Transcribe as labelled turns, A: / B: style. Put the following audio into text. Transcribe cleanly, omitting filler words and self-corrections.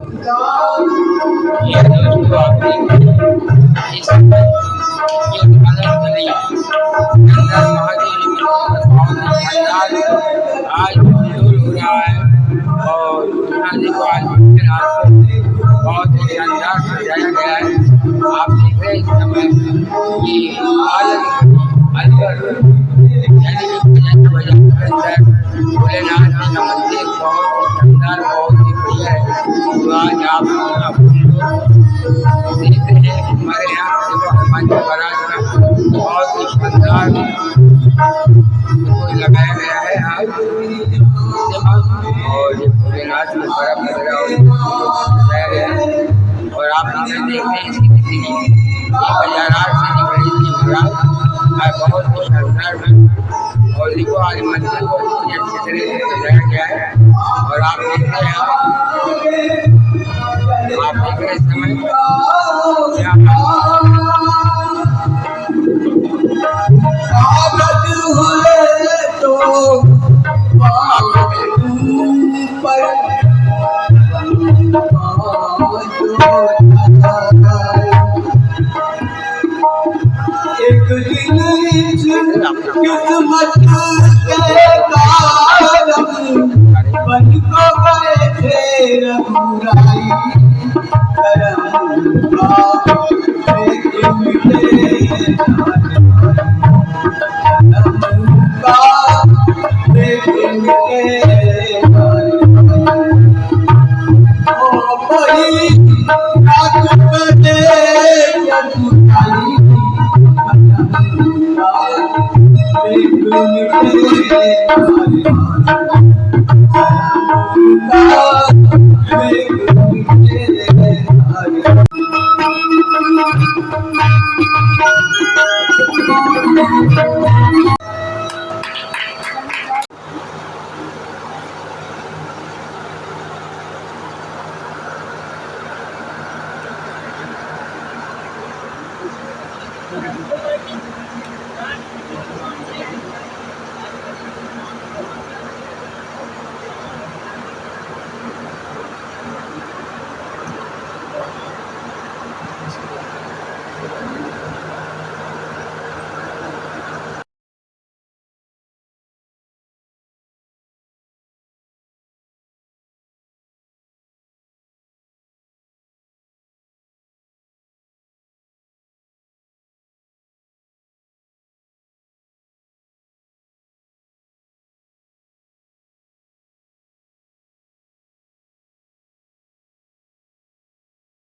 A: ये दोस्तों आपने इस ये आनंद लिया गंगा महादेव आज मंडूल हो रहा है और जी को आज मंदिर रात को बहुत ही शानदार सजाया गया है। आप देख रहे हैं इस समय ये अलवर यानी कि बाजार के अंदर भोलेनाथ जी का मंदिर बहुत ही शानदार बहुत ही बढ़िया है। तो आज आप देख रहे हैं हमारे यहाँ देखो हनुमान जी महाराज का बहुत ही शानदार लगाया गया है आज और ये भोलेनाथ में बड़ा सजाया गया है। और आप इसे देख रहे हैं इसकी सीढ़ी 1008 सीढ़ी बड़ी थी महाराज बहुत ही शानदार है। और देखो आज मंदिर को इतनी अच्छी तरह से सजाया गया है। और आप देख रहे हैं इस समय
B: एक दिन किस्मत के कारण बन को गए थे रघुराई करम का लेकिन